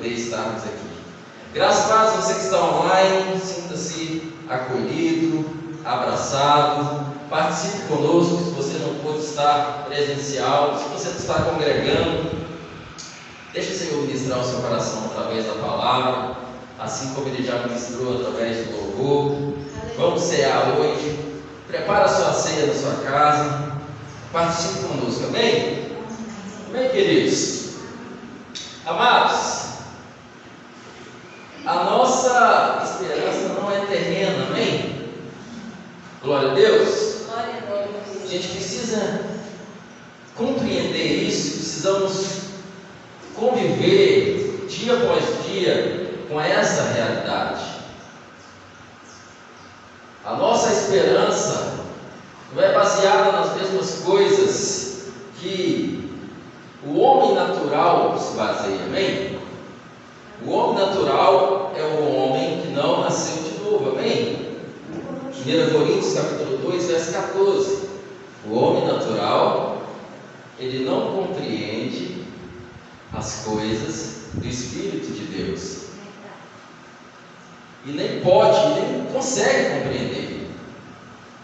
poder estarmos aqui. Graças a Deus, você que está online, sinta-se acolhido, abraçado, participe conosco. Se você não pôde estar presencial, se você está congregando, deixe o Senhor ministrar o seu coração através da palavra, assim como Ele já ministrou através do louvor. Vamos cear hoje. Prepara a sua ceia na sua casa, participe conosco, amém? Amém, queridos? Amados, a nossa esperança não é terrena, amém? Glória a Deus. Glória a Deus. A gente precisa compreender isso, precisamos conviver dia após dia com essa realidade. A nossa esperança não é baseada nas mesmas coisas que o homem natural se baseia, amém? O homem natural é o homem que não nasceu de novo, amém? 1 Coríntios capítulo 2, verso 14. O homem natural, ele não compreende as coisas do Espírito de Deus. E nem pode, nem consegue compreender,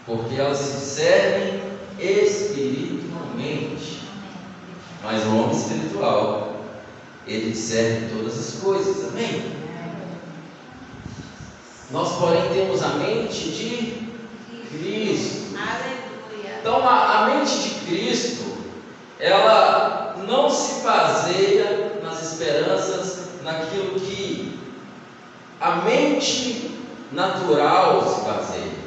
porque elas se discernem espiritualmente. Mas o homem espiritual, ele discerne todas as coisas, amém? Nós, porém, temos a mente de Cristo. Aleluia. Então, a mente de Cristo, ela não se baseia nas esperanças, naquilo que a mente natural se baseia.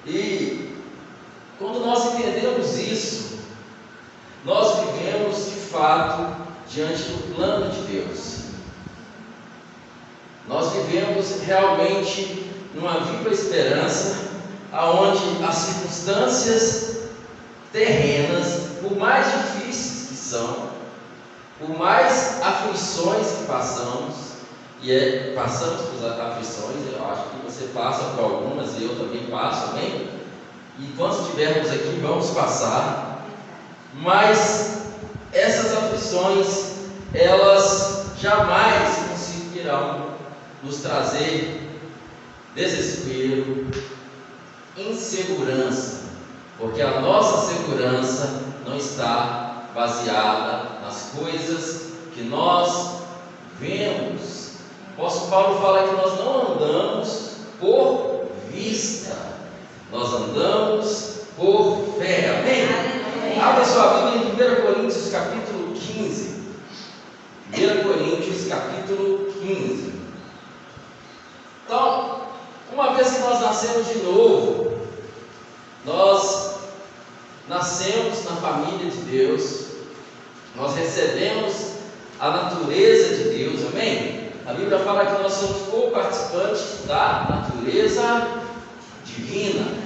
E quando nós entendemos isso, nós vivemos de fato diante do plano de Deus. Nós vivemos realmente numa viva esperança, aonde as circunstâncias terrenas, por mais difíceis que são, por mais aflições que passamos, passamos por aflições, eu acho que você passa por algumas e eu também passo, amém? E quando estivermos aqui, vamos passar, mas essas aflições, elas jamais conseguirão nos trazer desespero, insegurança, porque a nossa segurança não está baseada nas coisas que nós vemos. O apóstolo Paulo fala que nós não andamos por vista, nós andamos por fé, amém? Abra sua Bíblia em 1 Coríntios capítulo 15. 1 Coríntios capítulo 15. Então, uma vez que nós nascemos de novo, nós nascemos na família de Deus, nós recebemos a natureza de Deus, amém? A Bíblia fala que nós somos co-participantes da natureza divina.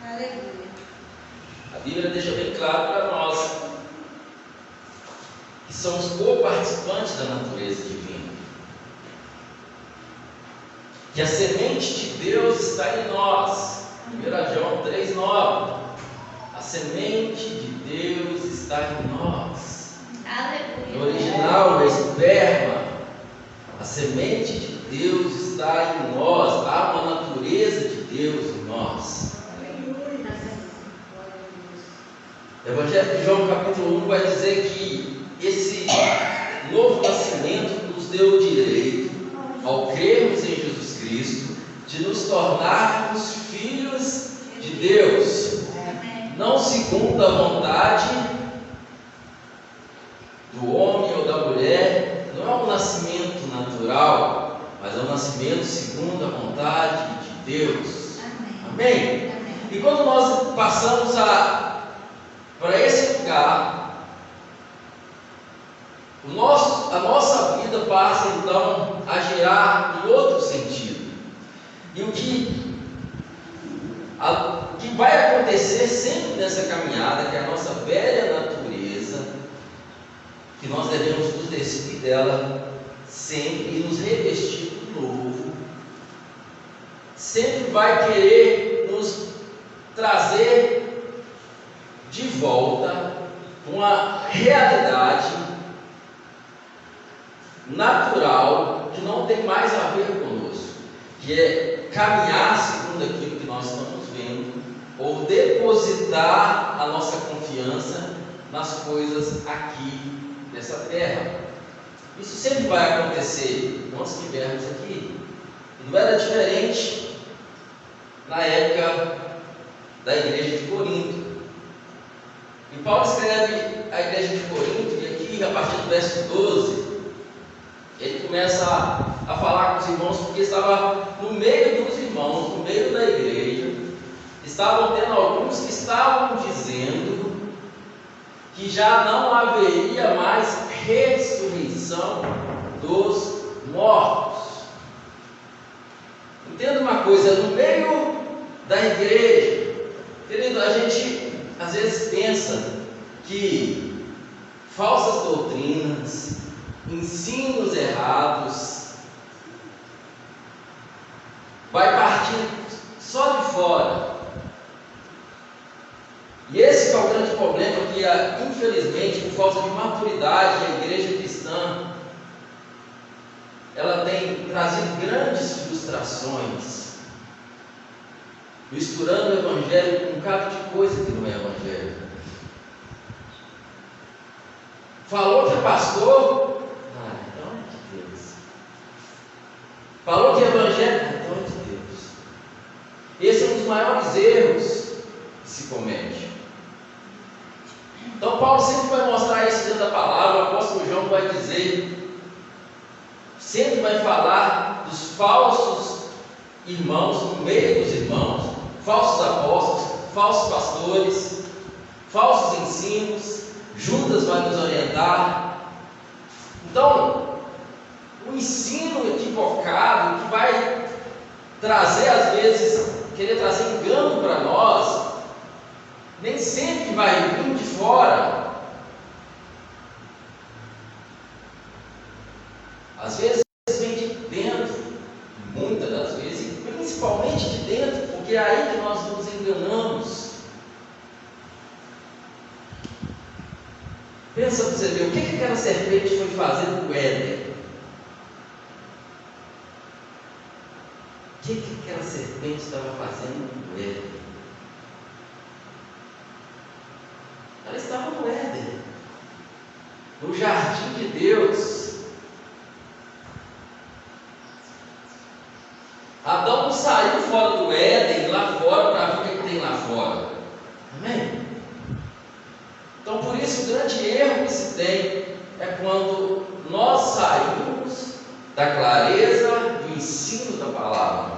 Aleluia. A Bíblia deixa bem claro para nós que somos co-participantes da natureza divina, que a semente de Deus está em nós. 1 João 3,9. A semente de Deus está em nós. Aleluia. No original, o esperma, a semente de Deus está em nós. Há uma natureza de Deus em nós. O Evangelho de João capítulo 1 vai dizer que esse novo nascimento nos deu o direito, ao crermos em Jesus Cristo, de nos tornarmos filhos de Deus, não segundo a vontade do homem ou da mulher. Não é um nascimento natural, mas é um nascimento segundo a vontade de Deus. Amém? E quando nós passamos para esse lugar, a nossa vida passa então a girar em outro sentido. E o que vai acontecer sempre nessa caminhada, que é a nossa velha natureza, que nós devemos nos despir dela sempre e nos revestir do novo, sempre vai querer nos trazer de volta uma realidade natural que não tem mais a ver conosco, que é caminhar segundo aquilo que nós estamos vendo, ou depositar a nossa confiança nas coisas aqui dessa terra. Isso sempre vai acontecer quando estivermos aqui. E não era diferente na época da igreja de Corinto. E Paulo escreve a igreja de Corinto, e aqui a partir do verso 12, ele começa a falar com os irmãos, porque estava no meio dos irmãos, no meio da igreja, estavam tendo alguns que estavam dizendo que já não haveria mais ressurreição dos mortos. Entenda uma coisa, no meio da igreja, querido, a gente às vezes pensa que falsas doutrinas, ensinos errados, vai partir só de fora. E esse é o grande problema que, infelizmente, por falta de maturidade, a igreja cristã, ela tem trazido grandes frustrações, misturando o evangelho com um bocado de coisa que não é evangelho. Falou que é pastor, então é de Deus. Falou que é evangelho, então é de Deus. Esse é um dos maiores erros que se comete. Então Paulo sempre vai mostrar isso dentro da palavra. O apóstolo João vai dizer, sempre vai falar dos falsos irmãos no meio dos irmãos, falsos apóstolos, falsos pastores, falsos ensinos. Judas vai nos orientar. Então, o ensino equivocado que vai trazer, às vezes, querer trazer engano para nós, nem sempre vai vir de fora. Às vezes vem de dentro, muitas das vezes, e principalmente de dentro, porque é aí que nós nos enganamos. Pensa para você ver, o que aquela serpente foi fazer no Éden? O que aquela serpente estava fazendo no Éden? Ela estava no Éden, no jardim de Deus. Adão não saiu fora do Éden, lá fora, para ver o que tem lá fora. Amém? Então, por isso, o grande erro que se tem é quando nós saímos da clareza do ensino da palavra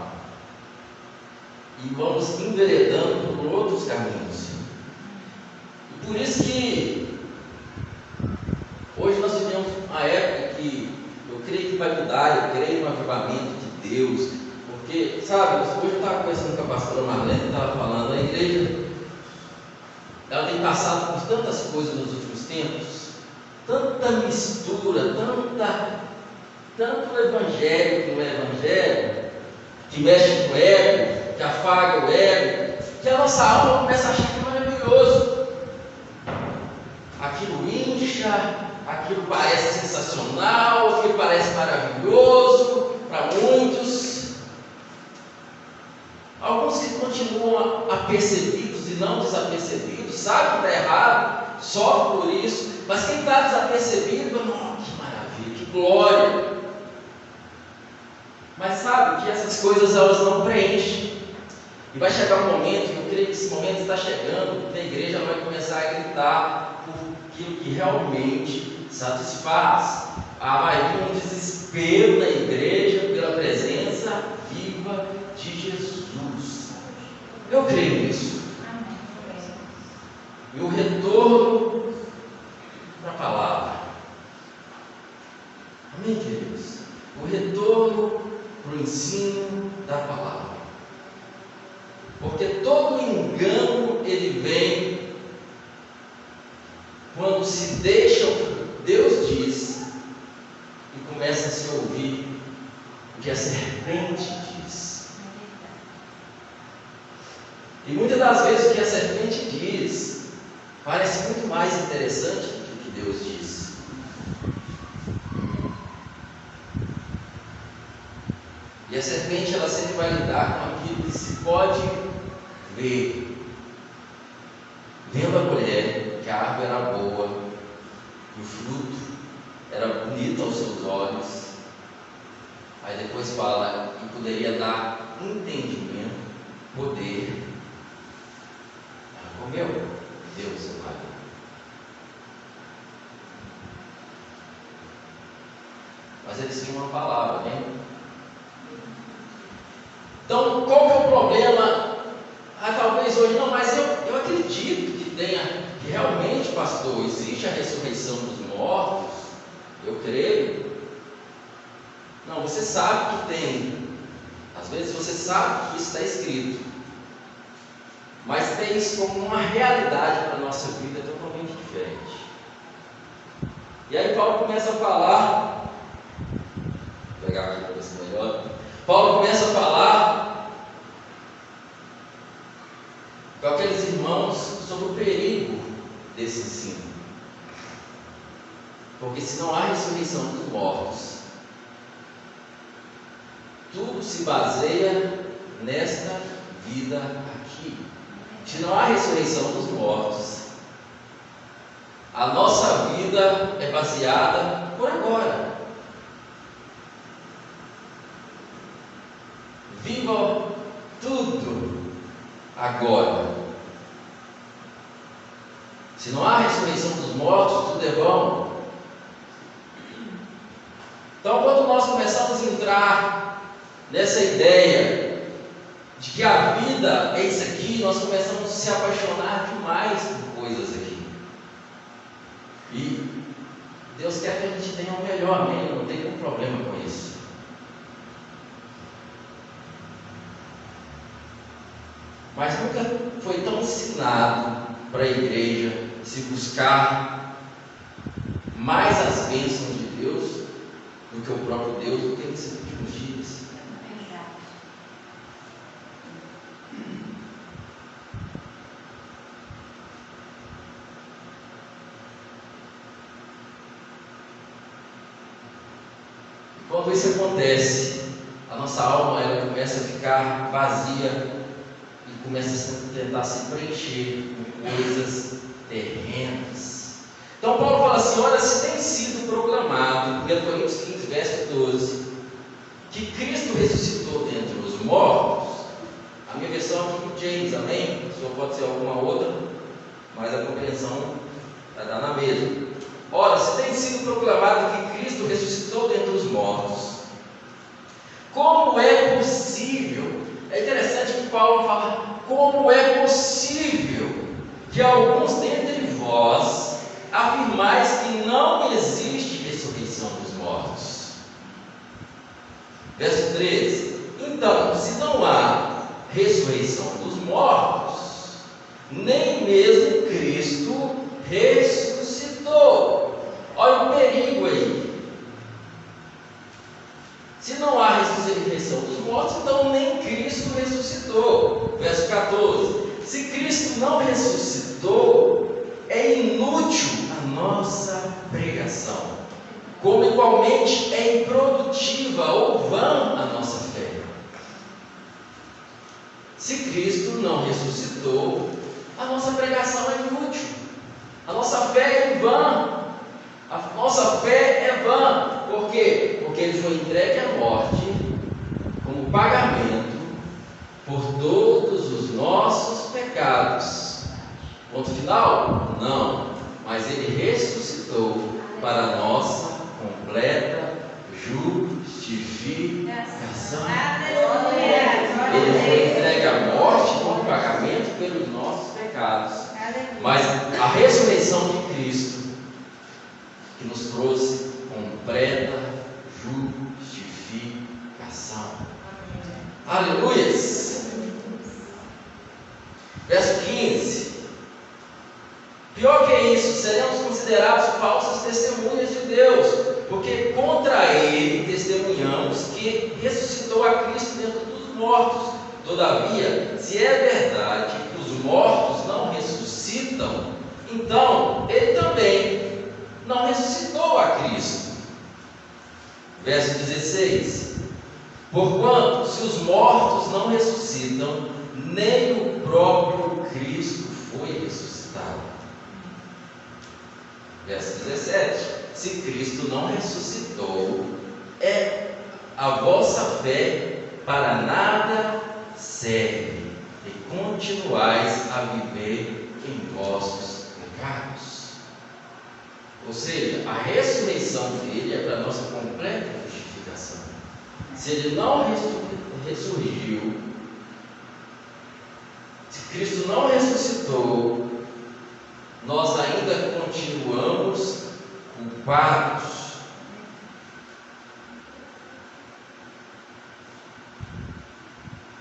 e vamos enveredando por outros caminhos. E por isso que hoje nós vivemos uma época que eu creio que vai mudar, eu creio no avivamento de Deus, porque, sabe, hoje eu estava conversando com a pastora Marlene, estava falando, a igreja, ela tem passado por tantas coisas nos últimos tempos, tanta mistura, tanto evangelho que não é evangelho, que mexe com o ego, que afaga o ego, que a nossa alma começa a achar que é maravilhoso. Aquilo incha, aquilo parece sensacional, aquilo parece maravilhoso para muitos. Alguns que continuam apercebidos e não desapercebidos, sabem que está errado, sofrem por isso, mas quem está desapercebido, que maravilha, que glória. Mas sabe que essas coisas elas não preenchem. E vai chegar um momento, e eu creio que esse momento está chegando, que a igreja vai começar a gritar por aquilo que realmente satisfaz. Vai vir um desespero na igreja pela presença viva de Jesus. Eu creio nisso. E o retorno da palavra. Amém, queridos? O retorno para o ensino da palavra. Porque todo engano ele vem quando se deixa o que Deus diz e começa a se ouvir o que a serpente diz. E muitas das vezes o que a serpente diz parece muito mais interessante do que Deus diz. E a serpente, ela sempre vai lidar com aquilo que se pode ver. Vendo a mulher que a árvore era boa, que o fruto era bonito aos seus olhos, aí depois fala que poderia dar entendimento, poder. Ela comeu, deu o seu marido. Mas eles tinham uma palavra, né? Então, qual que é o problema? Talvez hoje não, mas eu acredito que tenha, que realmente, pastor, existe a ressurreição dos mortos. Eu creio. Não, você sabe que tem. Às vezes você sabe que isso está escrito. Mas tem isso como uma realidade para a nossa vida totalmente diferente. E aí Paulo começa a falar. Vou pegar aqui para ver se melhor. Paulo começa a falar com aqueles irmãos sobre o perigo desse ensino. Porque se não há ressurreição dos mortos, tudo se baseia nesta vida aqui. Se não há ressurreição dos mortos, a nossa vida é baseada por agora. Viva tudo agora. Se não há ressurreição dos mortos, tudo é bom. Então, quando nós começamos a entrar nessa ideia de que a vida é isso aqui, nós começamos a se apaixonar demais por coisas aqui. E Deus quer que a gente tenha o melhor, amém? Não tem nenhum problema com isso. Mas nunca foi tão ensinado para a igreja se buscar mais as bênçãos de Deus do que o próprio Deus do que nesses últimos dias. Quando isso acontece, a nossa alma ela começa a ficar vazia e começa a tentar se preencher com coisas terrenas. Então Paulo fala assim: olha, se tem sido proclamado, 1 Coríntios 15, verso 12, que Cristo ressuscitou dentre os mortos, a minha versão é do James, amém? O senhor pode ser alguma outra, mas a compreensão está na mesma. Ora, se tem sido proclamado que Cristo ressuscitou dentre os mortos, como é possível? É interessante que Paulo fala: como é possível que alguns dentre vós afirmais que não existe ressurreição dos mortos? Verso 13: então, se não há ressurreição dos mortos, nem mesmo Cristo ressuscitou. Olha o perigo aí. Se não há ressurreição dos mortos, então nem Cristo ressuscitou. Verso 14: se Cristo não ressuscitou, é inútil a nossa pregação, como igualmente é improdutiva ou vã a nossa fé. Se Cristo não ressuscitou, a nossa pregação é inútil, a nossa fé é em vão. A nossa fé é vã. Por quê? Porque Ele foi entregue à morte como pagamento por todos os nossos pecados. Ponto final? Não. Mas Ele ressuscitou para a nossa completa justificação. Ele foi entregue à morte como pagamento pelos nossos pecados. Mas a ressurreição de Cristo, que nos trouxe completa justificação. Aleluias! Verso 15: pior que isso, seremos considerados falsas testemunhas de Deus, porque contra Ele testemunhamos que ressuscitou a Cristo dentro dos mortos. Todavia, se é verdade que os mortos não ressuscitam, então ele também não ressuscitou a Cristo. Verso 16: porquanto, se os mortos não ressuscitam, nem o próprio Cristo foi ressuscitado. Verso 17: se Cristo não ressuscitou, a vossa fé para nada serve, e continuais a viver em vossos pecados. Ou seja, a ressurreição dele é para nossa completa justificação. Se ele não ressurgiu, se Cristo não ressuscitou, nós ainda continuamos culpados.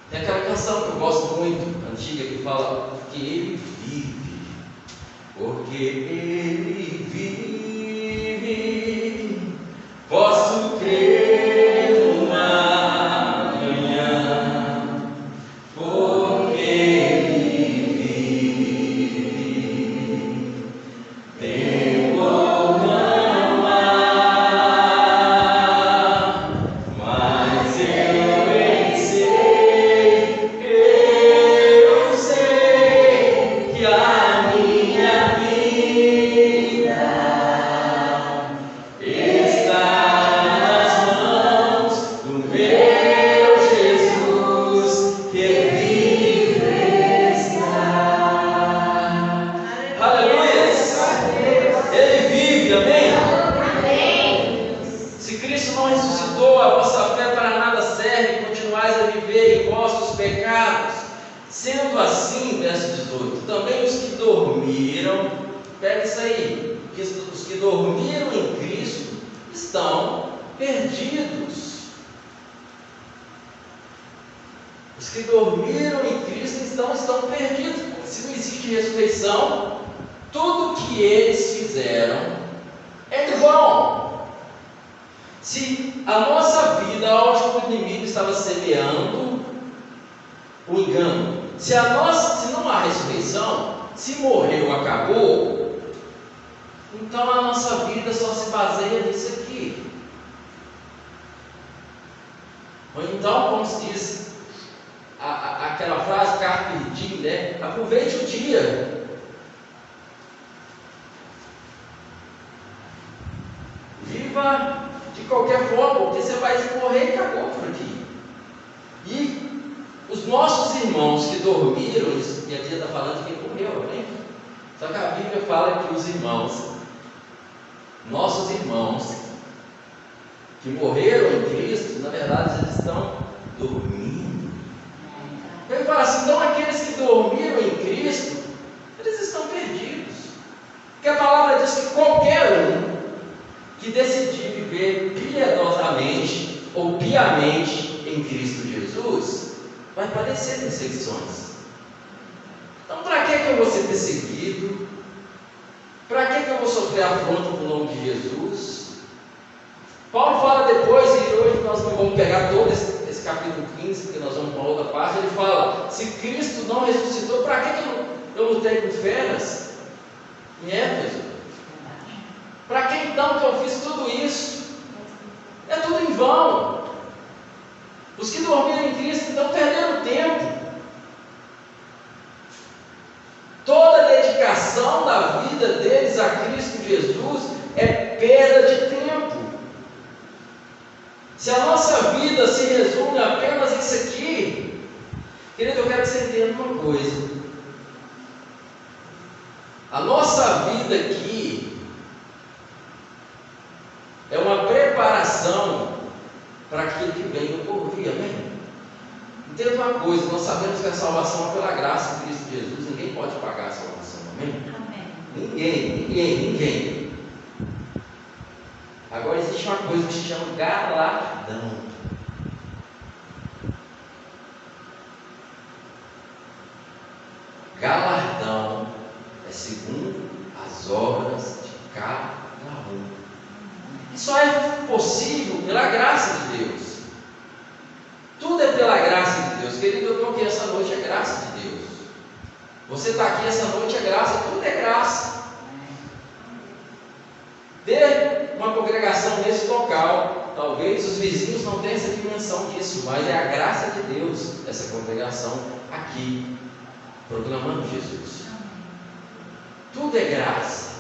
Tem aquela canção que eu gosto muito, antiga, que fala: porque ele vive, porque ele vive, posso crer no amanhã, porque ele vive, tempo não há, mas eu bem sei que a minha vida está nas mãos do meu Jesus, que vive está. Aleluia! Ele vive, amém? Se Cristo não ressuscitou, a vossa fé para nada serve, continuais a viver em vossos pecados. Sendo assim, verso 18, também os que dormiram, pega isso aí, os que dormiram em Cristo estão perdidos. Os que dormiram em Cristo estão perdidos. Se não existe ressurreição, tudo que eles fizeram é em vão. Se a nossa vida, onde o inimigo estava semeando o engano, se não há ressurreição, se morreu, acabou, então a nossa vida só se baseia nisso aqui. Ou então, como se diz aquela frase carpe diem, né? Aproveite o dia. Viva de qualquer forma, porque você vai morrer e acabou por aqui. E os nossos irmãos que dormiram, e a Bíblia está falando de quem morreu, amém? Só que a Bíblia fala que os irmãos, nossos irmãos, que morreram em Cristo, na verdade eles estão dormindo. Ele fala assim: então aqueles que dormiram em Cristo, eles estão perdidos. Porque a palavra diz que qualquer um que decidir viver piedosamente ou piamente em Cristo Jesus vai padecer perseguições. Então, para que eu vou ser perseguido? Para que eu vou sofrer afronta no nome de Jesus? Paulo fala depois, e hoje nós não vamos pegar todo esse capítulo 15, porque nós vamos para uma outra parte. Ele fala: se Cristo não ressuscitou, para que eu lutei com feras em Éfeso? Para que então que eu fiz tudo isso? É tudo em vão. Os que dormiram em Cristo então perderam tempo. Toda a dedicação da vida deles a Cristo Jesus é perda de tempo. Se a nossa vida se resume apenas a isso aqui, querido, eu quero que você entenda uma coisa. A nossa vida aqui é uma preparação para aquilo que vem no porvir, amém? Entenda uma coisa: nós sabemos que a salvação é pela graça de Cristo Jesus, ninguém pode pagar a salvação, amém? Ninguém. Agora existe uma coisa que se chama galardão. Galardão é segundo as obras de cada um. E só é possível pela graça de Deus. Tudo é pela graça de Deus. Querido, eu estou aqui essa noite, é graça de Deus. Você está aqui essa noite, é graça, tudo é graça. ter uma congregação nesse local. Talvez os vizinhos não tenham essa dimensão disso, mas é a graça de Deus, essa congregação aqui, proclamando Jesus. Tudo é graça.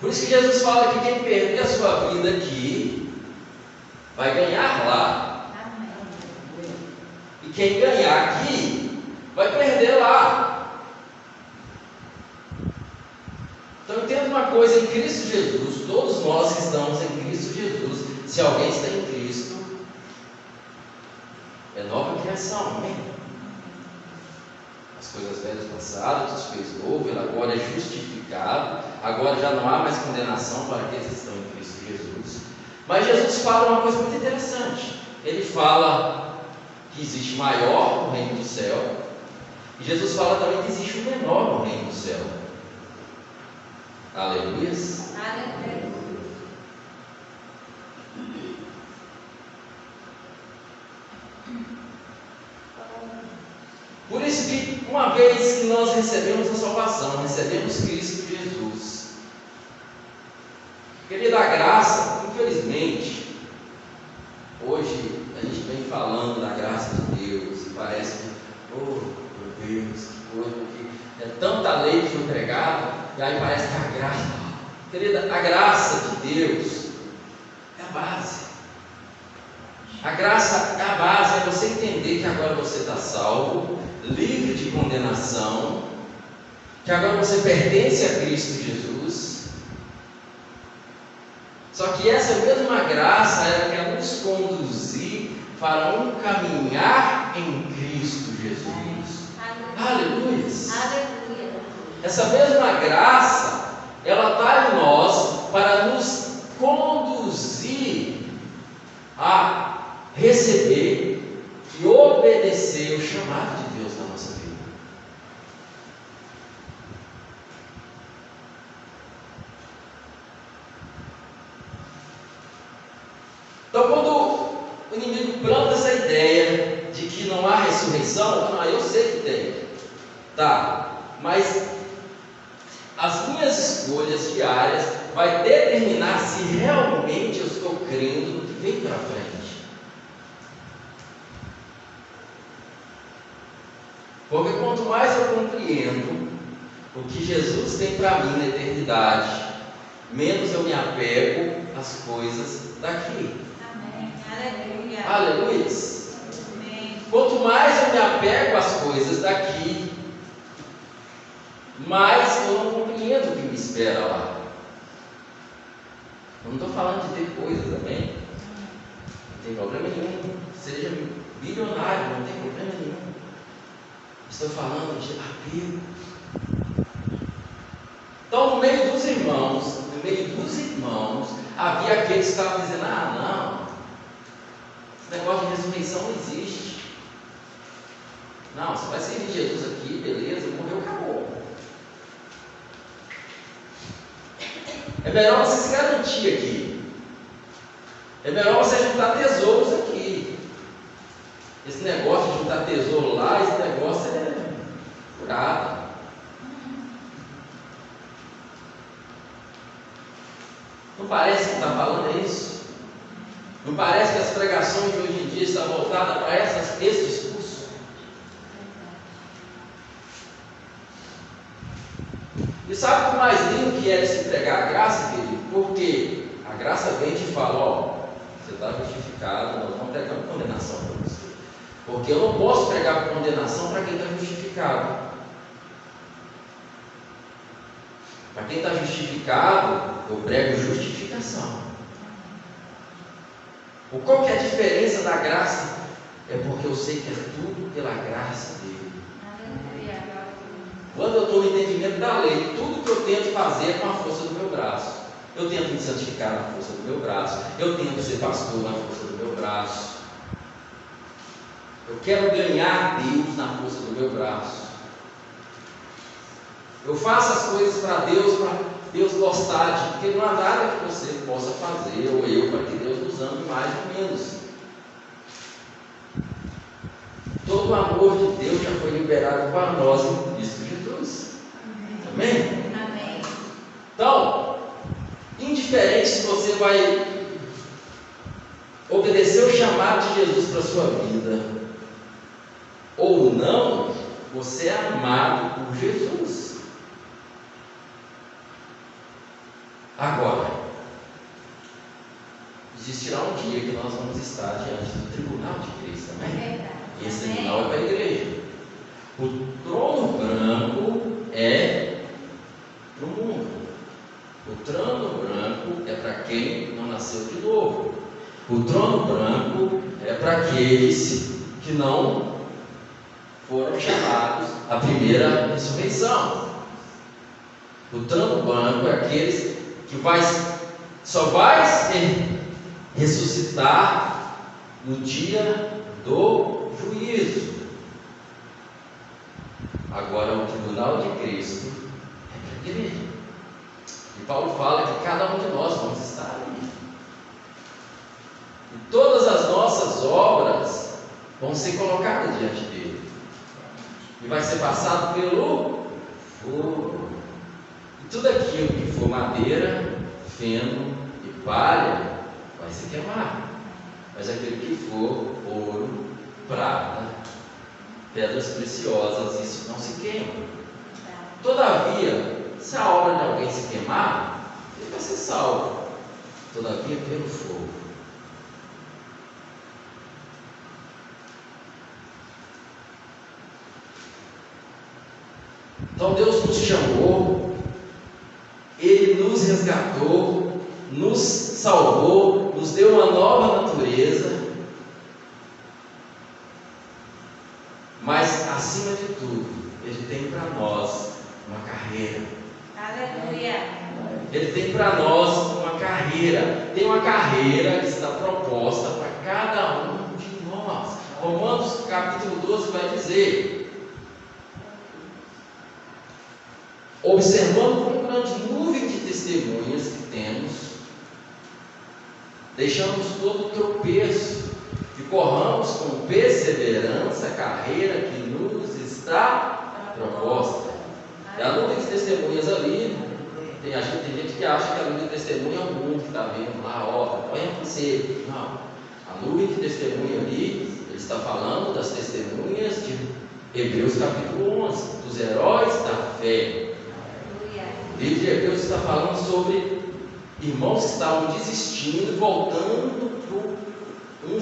Por isso que Jesus fala que quem perder a sua vida aqui, vai ganhar lá. E quem ganhar aqui, vai perder lá. Então entenda uma coisa, em Cristo Jesus, todos nós estamos em Cristo Jesus. Se alguém está em Cristo, é nova criação, amém? As coisas velhas passaram, tudo se fez novo, ele agora é justificado, agora já não há mais condenação para aqueles que estão em Cristo Jesus. Mas Jesus fala uma coisa muito interessante. Ele fala que existe maior no reino do céu, e Jesus fala também que existe um menor no reino do céu. Aleluia. Por isso que uma vez que nós recebemos a salvação, recebemos Cristo Jesus, querida, a graça, infelizmente, hoje a gente vem falando da graça de Deus, e parece que, oh meu Deus, que coisa, porque é tanta lei que foi pregada, e aí parece que a graça, querida, a graça de Deus é a base. A graça é a base, é você entender que agora você está salvo, livre de condenação, que agora você pertence a Cristo Jesus. Só que essa mesma graça, ela quer nos conduzir para um caminhar em Cristo Jesus. Aleluia. Essa mesma graça, ela está em nós para nos conduzir a receber e obedecer o chamado de Deus na nossa vida. Então, quando o inimigo planta essa ideia de que não há ressurreição, eu sei que tem, tá, mas as minhas escolhas diárias vai determinar se realmente eu estou crendo no que vem para frente. Porque quanto mais eu compreendo o que Jesus tem para mim na eternidade, menos eu me apego às coisas daqui. Amém. Aleluia. Aleluia. Amém. Quanto mais eu me apego às coisas daqui, mais eu não compreendo o que me espera lá. Eu não estou falando de ter coisas, amém? Não tem problema nenhum. Seja bilionário, não tem problema nenhum. Estou falando de apego. Então, no meio dos irmãos, havia aqueles que estavam dizendo: não, esse negócio de ressurreição não existe. Não, você vai servir Jesus aqui, beleza, morreu, acabou. É melhor você se garantir aqui. É melhor você juntar tesouros aqui. Esse negócio de juntar tesouro lá, esse negócio é furado. Não parece que está falando isso? Não parece que as pregações de hoje em dia estão voltadas para esse discurso? E sabe o que mais lindo que é de se pregar a graça, querido? Porque a graça vem e te fala: ó, você está justificado, nós não pregamos condenação para você. Porque eu não posso pregar condenação para quem está justificado. Para quem está justificado, eu prego justificação. Qual que é a diferença da graça? É porque eu sei que é tudo pela graça dele. Quando eu estou no entendimento da lei, tudo que eu tento fazer é com a força do meu braço. Eu tento me santificar na força do meu braço. Eu tento ser pastor na força do meu braço. Eu quero ganhar Deus na força do meu braço. Eu faço as coisas para Deus gostar de, porque não há nada que você possa fazer, ou eu, para que Deus nos ame mais ou menos. Todo o amor de Deus já foi liberado para nós em Cristo Jesus. independente se você vai obedecer o chamado de Jesus para a sua vida ou não, você é amado por Jesus. Agora, existirá um dia que nós vamos estar diante do tribunal de Cristo, amém? E esse tribunal é para a igreja. O trono branco é para o mundo. O trono branco é para quem não nasceu de novo. O trono branco é para aqueles que não foram chamados à primeira ressurreição. O trono branco é aqueles que só vai ressuscitar no dia do juízo. Agora, o tribunal de Cristo é para a igreja. E Paulo fala que cada um de nós vamos estar ali. E todas as nossas obras vão ser colocadas diante dele. E vai ser passado pelo fogo. E tudo aquilo que for madeira, feno e palha vai se queimar. Mas aquilo que for ouro, prata, pedras preciosas, isso não se queima. Todavia, se a obra de alguém se queimar, ele vai ser salvo. Todavia, pelo fogo. Então Deus nos chamou, Ele nos resgatou, nos salvou, nos deu uma nova natureza, mas acima de tudo, Ele tem para nós uma carreira. Aleluia. Ele tem para nós uma carreira. Tem uma carreira que está proposta para cada um de nós. Romanos capítulo 12 vai dizer: observando com grande nuvem de testemunhas que temos, deixamos todo tropeço e corramos com perseverança a carreira que nos está proposta. E a nuvem de testemunhas ali, tem gente que acha que a nuvem de testemunha é o mundo que está vendo lá, olha você. Não, a nuvem de testemunha ali, ele está falando das testemunhas de Hebreus capítulo 11, dos heróis da fé. O livro de Hebreus está falando sobre irmãos que estavam desistindo, voltando para o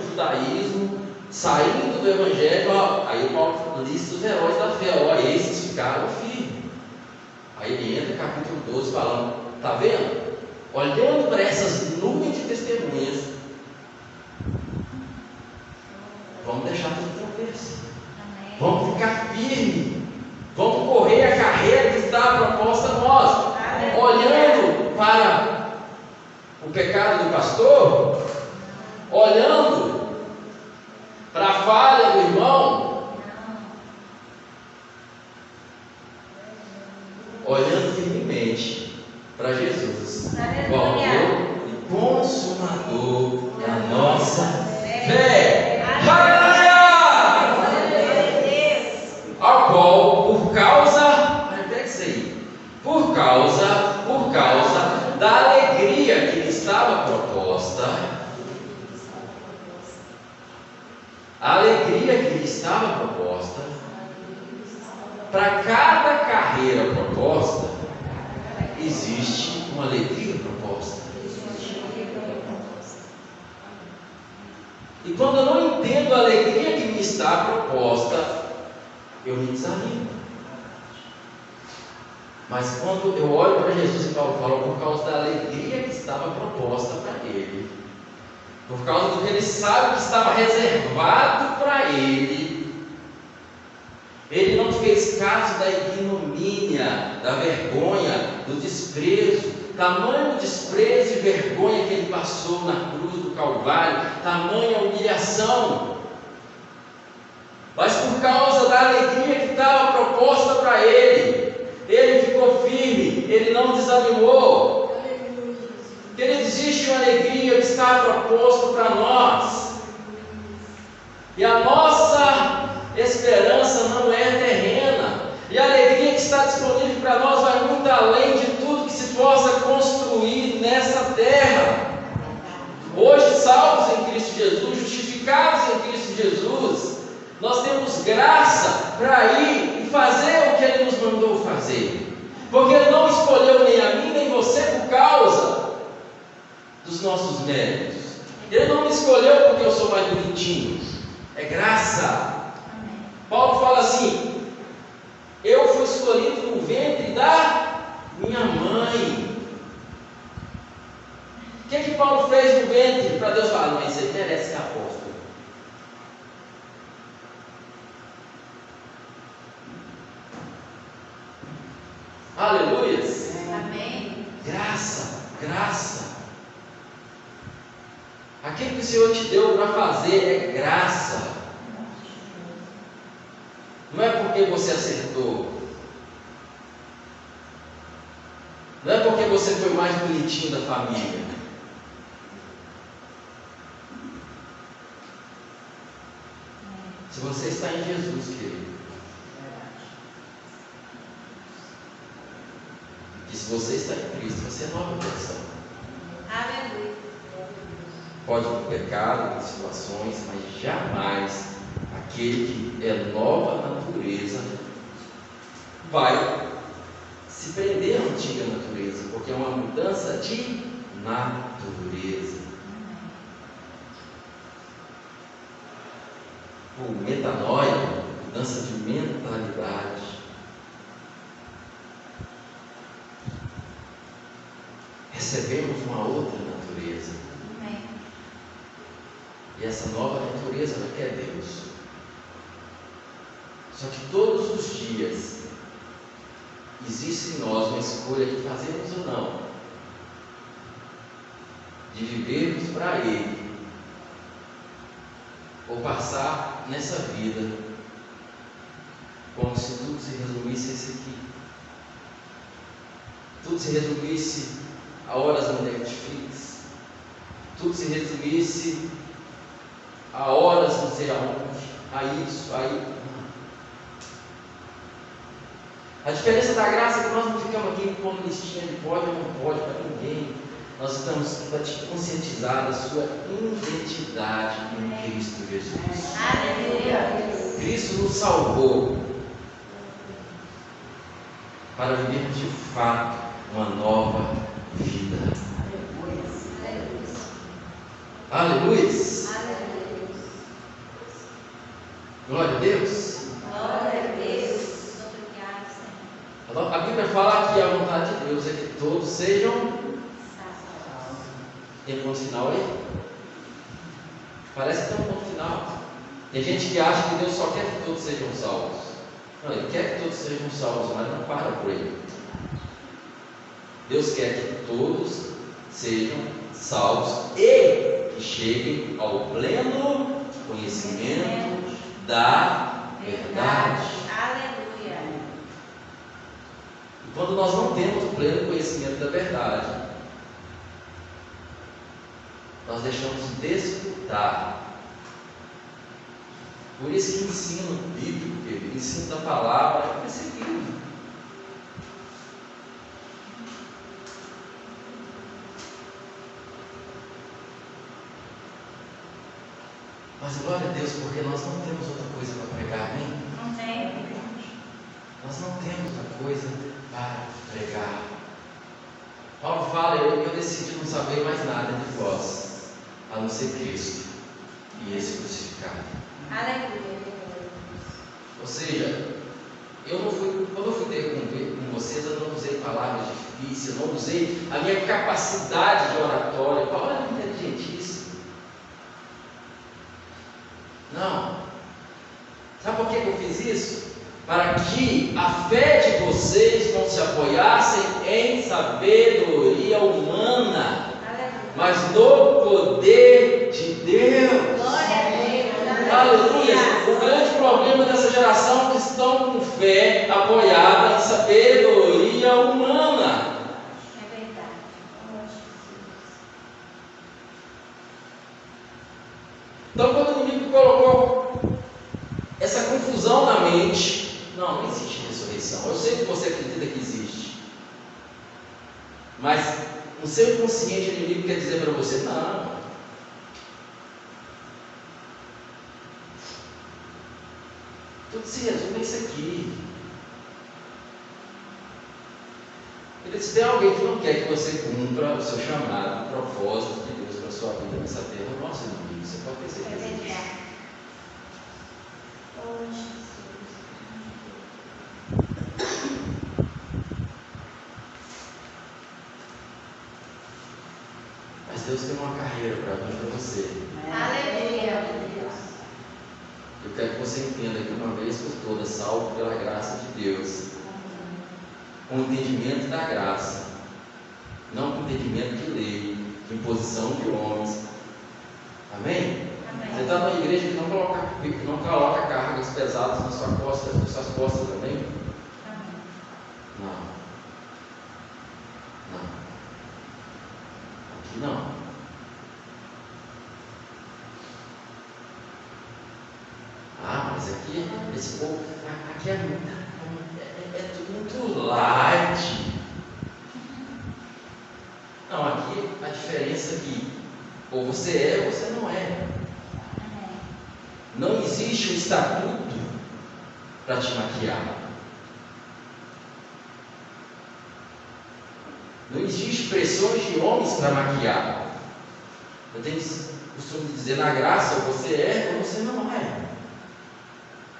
judaísmo, saindo do evangelho. Aí Paulo lista os heróis da fé, esses ficaram firmes. Aí ele entra no capítulo 12 falando: está vendo? Olhando para essas nuvens de testemunhas, vamos deixar tudo tropeço, vamos ficar firmes, vamos correr a carreira que está proposta a nós. Olhando para o pecado do pastor, olhando para a falha do irmão, olhando firmemente para Jesus, o autor e consumador da nossa fé. Aleluia! Ao qual, por causa da alegria que lhe estava proposta, para cada carreira proposta, existe uma alegria proposta. E quando eu não entendo a alegria que me está proposta, eu me desanimo. Mas quando eu olho para Jesus e Paulo fala, por causa da alegria que estava proposta para ele, por causa do que ele sabe que estava reservado para ele, ele não fez caso da ignomínia, da vergonha, do desprezo, tamanho desprezo e vergonha que ele passou na cruz do Calvário, tamanha humilhação. Mas por causa da alegria que estava proposta para ele, ele ficou firme, ele não desanimou. Querido, existe uma alegria que está proposta para nós, e a nossa esperança não é terrena, e a alegria que está disponível para nós vai muito além de tudo que se possa construir nessa terra. Hoje, salvos em Cristo Jesus, justificados em Cristo Jesus, nós temos graça para ir e fazer o que Ele nos mandou fazer, porque Ele não escolheu nem a mim nem você por causa dos nossos méritos. Ele não me escolheu porque eu sou mais bonitinho, é graça. Paulo fala assim: eu fui escolhido no ventre da minha mãe. O que Paulo fez no ventre para Deus falar: mas você merece ser apóstolo? Aleluias. Amém. Graça, graça. Aquilo que o Senhor te deu para fazer é graça. Não é porque você acertou. Não é porque você foi o mais bonitinho da família. Se você está em Jesus, querido, e se você está em Cristo, você é nova pessoa. Aleluia. Pode ter pecado, ter situações, mas jamais aquele que é nova natureza vai se prender à antiga natureza, porque é uma mudança de natureza. Ou metanoia, mudança de mentalidade. Recebemos uma outra natureza. Amém. E essa nova natureza ela quer Deus. Só que todos os dias existe em nós uma escolha de fazermos ou não, de vivermos para Ele, ou passar nessa vida como se tudo se resumisse a isso aqui. Tudo se resumisse a horas no Netflix, tudo se resumisse a horas não sei aonde, a isso, aí. A diferença da graça é que nós não ficamos aqui pondo listinha de pode ou não pode para ninguém. Nós estamos para te conscientizar da sua identidade em Cristo Jesus. Aleluia. Cristo nos salvou para vivermos de fato uma nova vida. Aleluia. Aleluia. Glória a Deus. Glória a Deus. Obrigado, Senhor. A Bíblia fala que a vontade de Deus é que todos sejam. Tem um ponto final aí? Parece que tem um ponto final. Tem gente que acha que Deus só quer que todos sejam salvos. Não, Ele quer que todos sejam salvos, mas não para por Ele. Deus quer que todos sejam salvos e que cheguem ao pleno conhecimento da verdade. Aleluia. E quando nós não temos o pleno conhecimento da verdade, nós deixamos de desfrutar. Por isso que o ensino bíblico, o ensino da palavra é perseguido. Mas glória a Deus, porque nós não temos outra coisa para pregar, amém? Não tem. Nós não temos outra coisa para pregar. Paulo fala: eu decidi não saber mais nada de vós, a não ser Cristo e esse crucificado. Aleluia. Ou seja, quando eu fui ter com vocês, eu não usei palavras difíceis, eu não usei a minha capacidade de oratória. Paulo era inteligentíssimo. Não. Sabe por que eu fiz isso? Para que a fé de vocês não se apoiassem em sabedoria humana, mas no poder de Deus. Glória a Deus. Aleluia! O grande problema dessa geração é que estão com fé apoiada em sabedoria humana. É verdade. Então, quando o inimigo colocou essa confusão na mente, não existe ressurreição. Eu sei que você acredita que existe. Mas o seu inconsciente inimigo quer dizer para você: não. Tudo se resume a isso aqui. Ele diz: tem alguém que não quer que você cumpra o seu chamado, o propósito de Deus para a sua vida nessa terra. O nosso inimigo, você pode ter certeza disso. Mas Deus tem uma carreira para mim e para você. Aleluia. Eu quero que você entenda que uma vez por todas, salvo pela graça de Deus, com o entendimento da graça, não com entendimento de lei, de imposição de homens. Amém? Amém. Você está numa igreja que não coloca cargas pesadas nas suas costas, amém? Não. Aqui não. Ah, mas aqui, esse povo, aqui é tudo muito light. Não, aqui a diferença é que ou você é ou você não é. Não existe um estatuto para te maquiar. Não existe pressões de homens para maquiar. Eu tenho costume dizer: na graça ou você é ou você não é.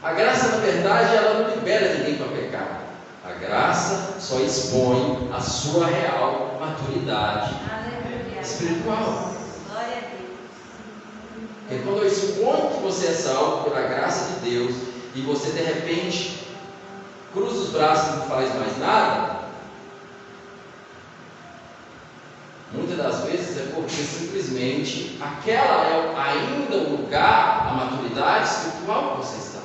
A graça, na verdade, ela não libera ninguém para pecar. A graça só expõe a sua real maturidade espiritual. Glória a Deus. Porque quando eu exponho que você é salvo pela graça de Deus e você de repente cruza os braços e não faz mais nada, muitas das vezes é porque simplesmente aquela é ainda o lugar, a maturidade espiritual que você está.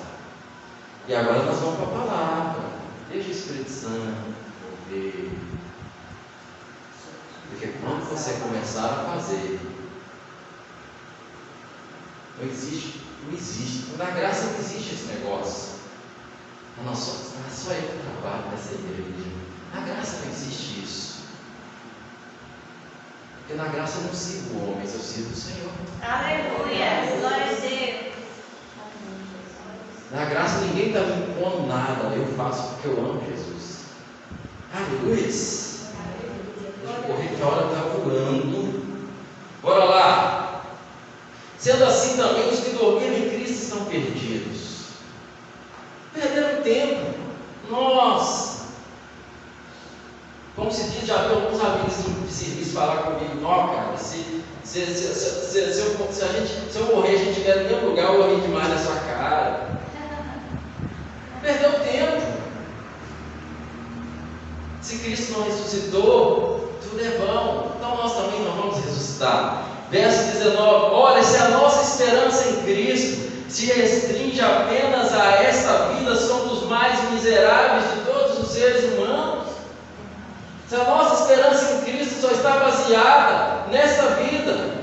E agora nós vamos para a palavra. Deixa o Espírito Santo mover. Porque quando você começar a fazer, não existe. Na graça não existe esse negócio. Não é só eu que trabalho nessa igreja. Na graça não existe isso. Porque na graça eu não sirvo homens, eu sirvo o Senhor. Aleluia. Glória a Deus. Na graça ninguém está me impondo nada, eu faço porque eu amo Jesus. Aleluia. Deixa eu correr que a hora está voando. Bora lá. Sendo assim também os que dormiram em Cristo estão perdidos. Perderam tempo. Nossa. Como se diz, já vi alguns amigos de serviço falar comigo: não, cara, se eu morrer, a gente estiver no mesmo lugar, eu vou rir demais na sua cara. Perdeu tempo. Se Cristo não ressuscitou, tudo é vão. Então nós também não vamos ressuscitar. Verso 19: olha, se a nossa esperança em Cristo se restringe apenas a esta vida, somos os mais miseráveis de todos os seres humanos. Se a nossa esperança em Cristo só está baseada nesta vida,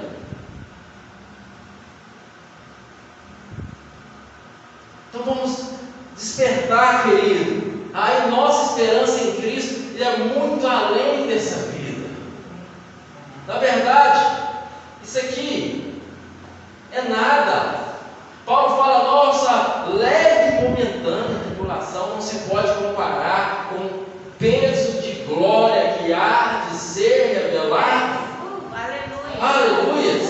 então vamos despertar, querido. Aí nossa esperança em Cristo é muito além dessa vida. Na verdade, isso aqui é nada. Paulo fala: nossa leve e momentânea tribulação não se pode comparar com o peso de glória que há de ser revelado. Aleluia.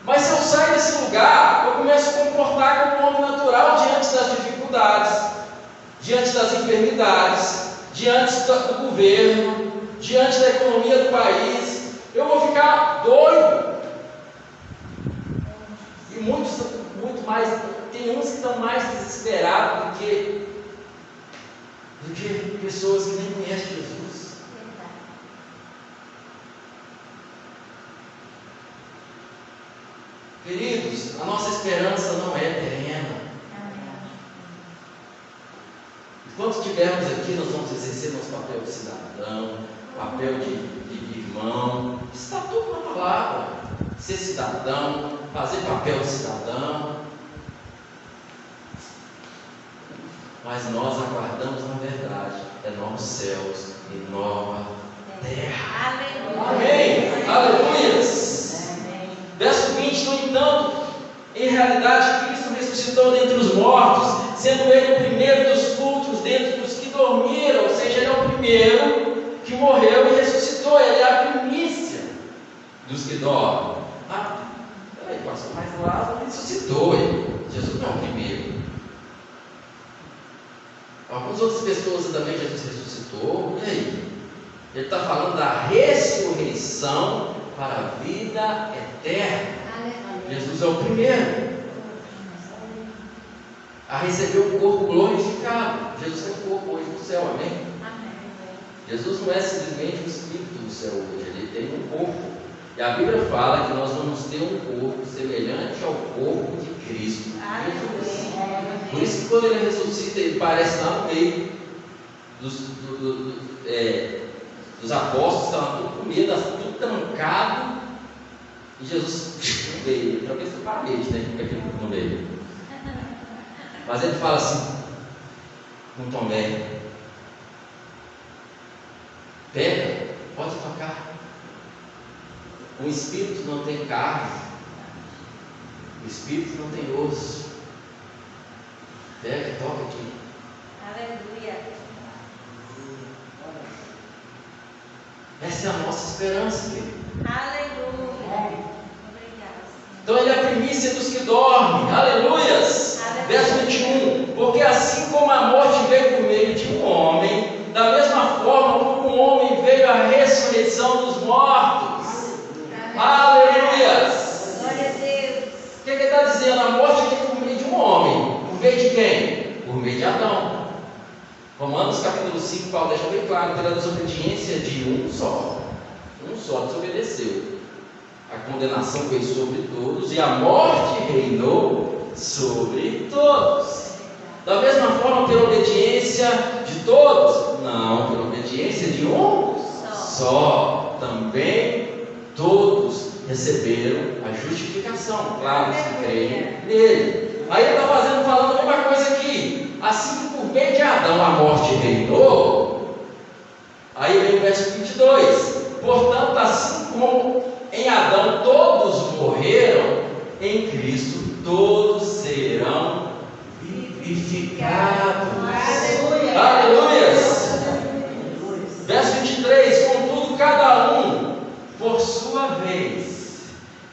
Mas se eu sair desse lugar, eu começo a comportar como um homem natural diante das dificuldades, diante das enfermidades, diante do governo, diante da economia do país. Eu vou ficar doido. E muito mais, tem uns que estão mais desesperados do que pessoas que nem conhecem Jesus. Queridos, a nossa esperança não é terrena. Enquanto estivermos aqui, nós vamos exercer nosso papel de cidadão, papel de irmão. Está tudo na palavra. Ser cidadão, fazer papel de cidadão. Mas nós aguardamos, na verdade, é novos céus e nova terra. Aleluia. Amém? Aleluias. Verso 20, no entanto, em realidade Cristo ressuscitou dentre os mortos, sendo Ele o primeiro dos frutos dentre os que dormiram, ou seja, Ele é o primeiro que morreu e ressuscitou, Ele é a primícia dos que dormem. Ah, peraí, pastor, mas Lázaro ressuscitou, Jesus não é o primeiro. Algumas outras pessoas também Jesus ressuscitou, e aí? Ele está falando da ressurreição para a vida eterna. Jesus é o primeiro a receber o corpo glorificado. Jesus tem um corpo hoje no céu, amém? Jesus não é simplesmente um espírito do céu hoje, ele tem um corpo. E a Bíblia fala que nós vamos ter um corpo semelhante ao corpo de Cristo Jesus. Por isso que quando ele ressuscita, ele aparece lá no meio dos apóstolos, estavam tudo com medo, tudo trancado, e Jesus no meio, talvez foi parede, né? Fica aqui no meio. Mas ele fala assim, com Tomé: pega, pode tocar. O espírito não tem carne, o espírito não tem osso. Pega e toca aqui. Aleluia. Essa é a nossa esperança, querido. Aleluia. Obrigada. Então ele é a primícia dos que dormem. Aleluias. Verso 21. Porque assim como a morte veio por meio de um homem, da mesma forma como um homem veio a ressurreição dos mortos. Aleluias. Glória a Deus. O que ele está dizendo? A morte veio por meio de um homem. Por meio de quem? Por meio de Adão. Romanos capítulo 5, Paulo deixa bem claro pela desobediência de um só desobedeceu. A condenação veio sobre todos e a morte reinou sobre todos. Da mesma forma, pela obediência de todos? Não, pela obediência de um só. Também todos receberam a justificação, claro, se creem nele. Aí ele está falando a mesma coisa aqui. Assim que por meio de Adão a morte reinou, aí vem o verso 22. Portanto, assim como em Adão todos morreram, em Cristo todos serão vivificados. Aleluia. Aleluias. Verso 23. Contudo, cada um por sua vez.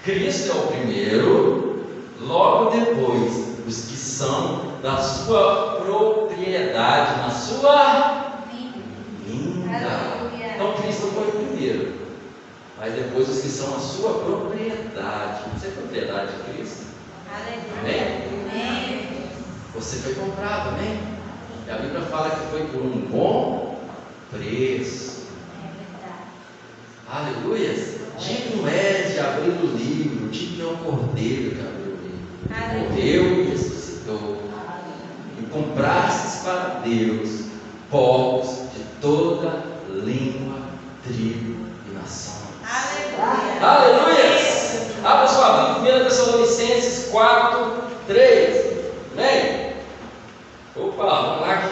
Cristo é o primeiro, logo depois os que são da sua propriedade, na sua vinda. Então Cristo foi o primeiro, mas depois os que são a sua propriedade. Você é propriedade de Cristo? Amém? Amém. Você foi comprado, amém? E a Bíblia fala que foi por um bom preço. Aleluia. Digno é de abrir o livro, digno é o Cordeiro que abriu o livro. Morreu e ressuscitou. E comprastes para Deus povos de toda língua, tribo e nação. Aleluia! Abra sua Bíblia, 1 Tessalonicenses 4, 3. Amém? Opa, vamos lá que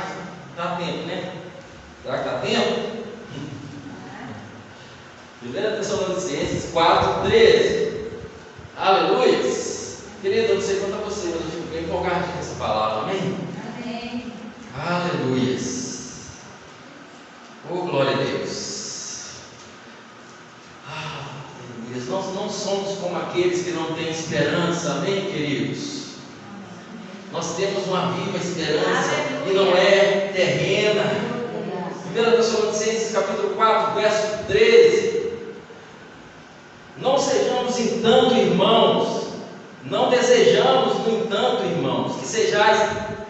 dá tempo, né? Será que dá tempo? 1 Tessalonicenses 4, 13. Aleluia! Querido, eu não sei quanto a você, mas eu fico bem empolgado com essa palavra, amém? Amém. Aleluia! Oh, glória a Deus! Nós não somos como aqueles que não têm esperança, amém, queridos? Nós temos uma viva esperança que não é terrena. 1 Tessalonicenses capítulo 4, verso 13. Não sejamos, entanto, irmãos, não desejamos, no entanto, irmãos, que sejais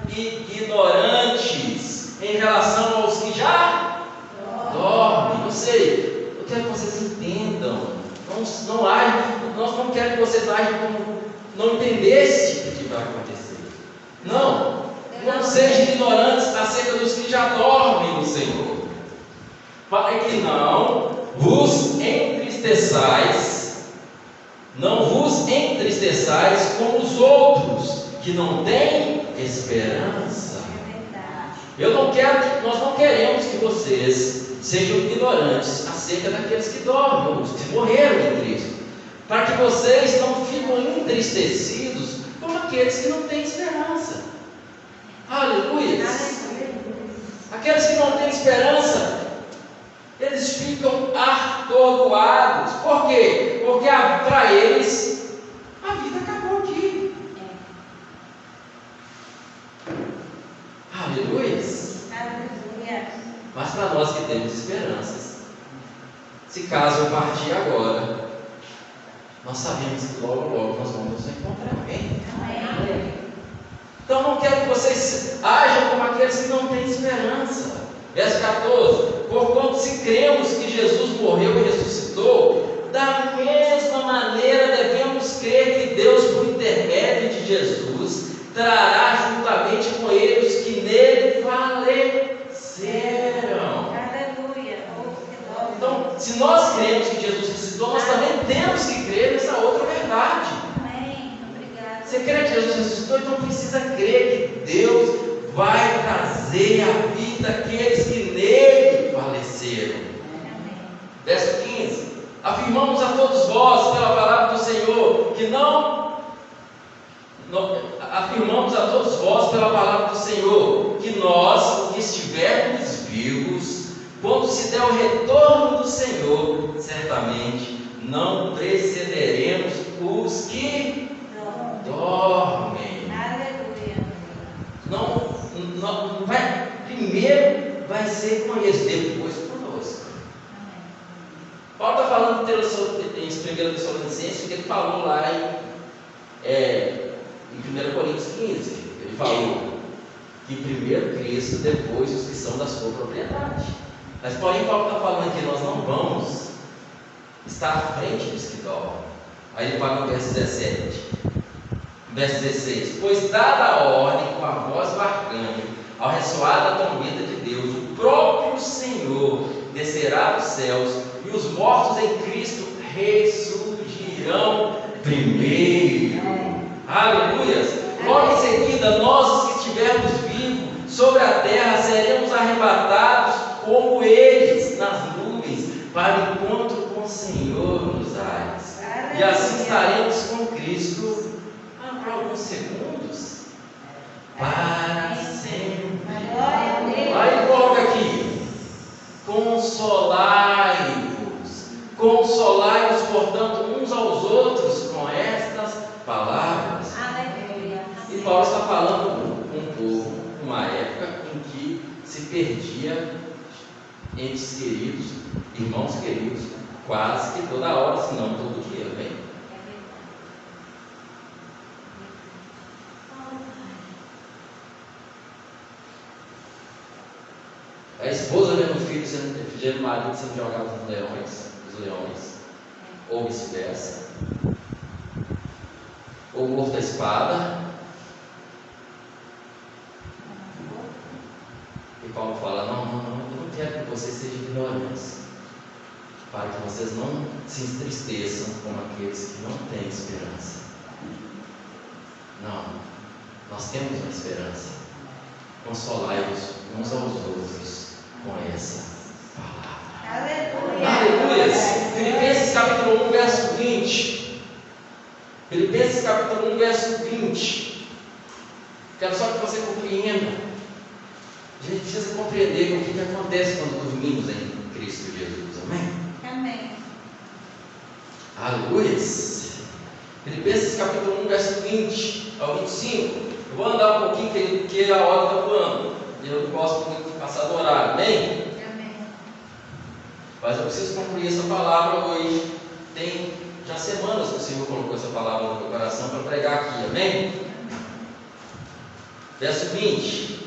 ignorantes em relação aos que já dormem. Eu sei, eu quero que vocês entendam. Nós não queremos que vocês agem como não entender esse tipo que vai acontecer. Não sejam ignorantes acerca dos que já dormem no Senhor, para que não vos entristeçais como os outros que não têm esperança. Nós não queremos que vocês sejam ignorantes acerca daqueles que dormem, os que morreram em Cristo, para que vocês não fiquem entristecidos como aqueles que não têm esperança. Aleluia! Aqueles que não têm esperança, eles ficam atordoados. Por quê? Porque para eles a vida acabou aqui. Aleluia! Mas para nós que temos esperanças, se caso eu partir agora, nós sabemos que logo nós vamos nos encontrar. Amém? Então não quero que vocês ajam como aqueles que não têm esperança. Verso 14: porquanto se cremos que Jesus morreu e ressuscitou, da mesma maneira devemos crer que Deus, por intermédio de Jesus, trará juntamente com ele os que nele faleceram. Então, se nós cremos que Jesus ressuscitou, nós também temos que crer nessa outra verdade. Você crê que Jesus ressuscitou, então precisa crer que Deus vai trazer à vida aqueles que nele faleceram. Verso 15: afirmamos a todos vós pela palavra do Senhor que afirmamos a todos vós pela palavra do Senhor que nós, que estivermos vivos, quando se der o retorno do Senhor, certamente não precederemos os que dormem. Não vai, primeiro vai ser com eles, depois conosco. Paulo está falando em 1 Tessalonicenses, que ele falou lá em 1 Coríntios 15. Ele falou que primeiro Cristo, depois os que são da sua propriedade. Mas porém Paulo está falando que nós não vamos estar à frente dos que dormem. Aí ele fala no verso 17, verso 16: pois dada a ordem com a voz do arcanjo, ao ressoar da trombeta de Deus, o próprio Senhor descerá dos céus, e os mortos em Cristo ressurgirão primeiro. Aleluia! Logo em seguida, nós os que estivermos vivos sobre a terra seremos arrebatados como eles nas nuvens para o encontro com o Senhor nos ares, e assim estaremos com Cristo por alguns segundos para sempre. Aí coloca aqui: consolai-vos portanto uns aos outros com estas palavras. E Paulo está falando com um povo, uma época em que se perdia entes queridos, irmãos queridos, quase que toda hora, se não todo dia, bem. A esposa vendo o filho vendo o marido sendo jogado nos leões, ou vice-versa, ou morto à espada. E Paulo fala: não, eu não quero que vocês sejam ignorantes, para que vocês não se entristeçam como aqueles que não têm esperança. Não, nós temos uma esperança. Consolai-vos uns aos outros com essa palavra. Aleluia! Filipenses capítulo 1, verso 20. Filipenses capítulo 1, verso 20. Quero só que você compreenda. A gente precisa compreender o que acontece quando dormimos em Cristo Jesus. Amém? Amém. Aleluia! Filipenses capítulo 1, verso 20 ao 25. Eu vou andar um pouquinho, porque a hora está voando. E eu não posso muito passar do horário. Amém? Amém. Mas eu preciso concluir essa palavra hoje. Tem já semanas que o Senhor colocou essa palavra no meu coração para pregar aqui. Amém? Verso 20.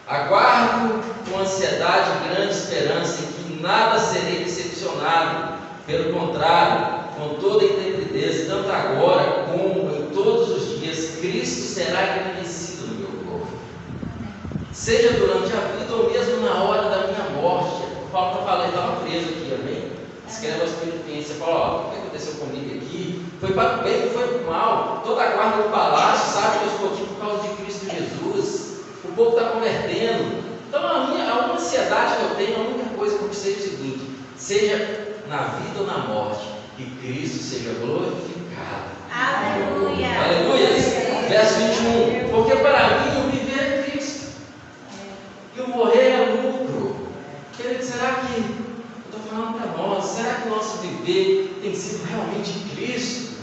Aguardo com ansiedade e grande esperança em que nada serei decepcionado. Pelo contrário, com toda intrepidez, tanto agora como em todos os dias, Cristo será engrandecido no meu corpo, seja durante a vida ou mesmo na hora da minha morte. O Paulo está falando, estava preso aqui, amém? Escreve aos Filipenses, fala: o que aconteceu comigo aqui? Foi para o bem, foi para o mal. Toda a guarda do palácio sabe que eu estou aqui por causa de Cristo Jesus. O povo está convertendo, tenho a única coisa que eu sei é o seguinte: seja na vida ou na morte, que Cristo seja glorificado. Aleluia. Aleluia. Verso 21. Porque para mim o viver é Cristo e o morrer é lucro. Querido, será que, eu estou falando para nós, será que o nosso viver tem sido realmente Cristo?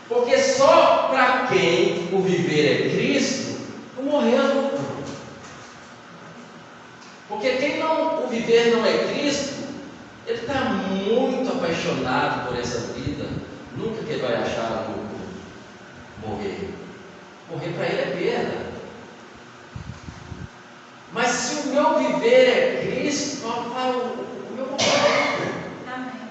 Porque só para quem o viver é Cristo, o morrer é lucro. Porque quem não, o viver não é Cristo, ele está muito apaixonado por essa vida, nunca que ele vai achar lucro morrer. Morrer para ele é perda. Mas se o meu viver é Cristo, o meu morrer é lucro. Amém.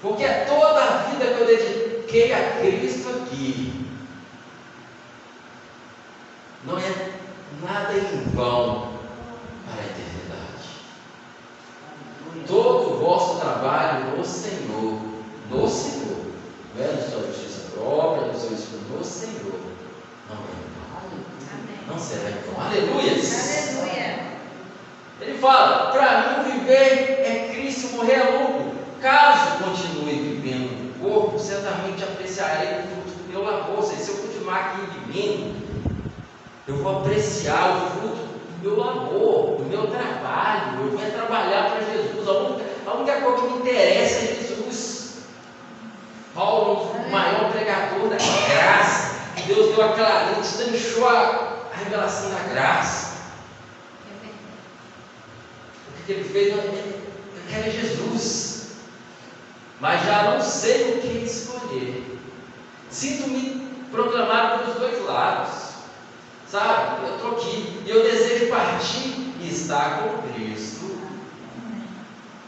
Porque é toda a vida que eu dediquei a Cristo aqui, não é nada em vão para a eternidade. Todo o vosso trabalho no Senhor, não é na sua justiça própria, no seu esforço, no Senhor, não é em vão, não será em vão. Aleluia! Aleluia. Ele fala: para mim viver é Cristo, morrer é lucro. Caso continue vivendo no corpo, certamente apreciarei o fruto do meu labor. Ou seja, se eu continuar aqui vivendo, eu vou apreciar o fruto do meu labor, do meu trabalho. Eu vou trabalhar para Jesus. A única coisa que me interessa é Jesus. Paulo, o maior pregador da graça. Deus deu aquela lente, deixou a revelação da graça. O que ele fez? Eu quero é Jesus. Mas já não sei o que escolher. Sinto-me proclamado pelos dois lados. Sabe? Eu estou aqui e eu desejo partir e estar com Cristo.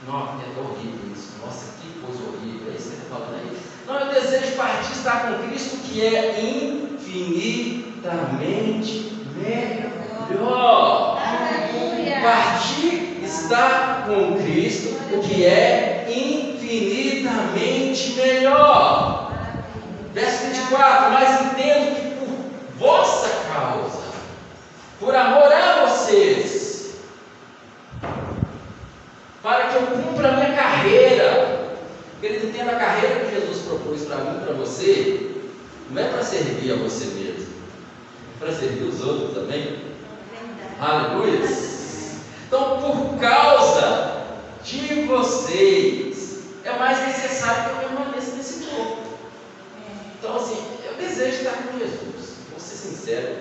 Nossa, é horrível isso. Nossa, que coisa horrível. É isso que você está falando aí? Não, eu desejo partir e estar com Cristo, que é infinitamente melhor. Aleluia. Partir e estar com Cristo, o que é infinitamente melhor. Verso 24: mas entendo que por vossa causa, por amor a vocês, para que eu cumpra a minha carreira. Querido, entenda, a carreira que Jesus propôs para mim e para você, não é para servir a você mesmo, é para servir os outros também. Aleluia. Então, por causa de vocês, é mais necessário que eu permaneça nesse corpo. Então, assim, eu desejo estar com Jesus, vou ser sincero.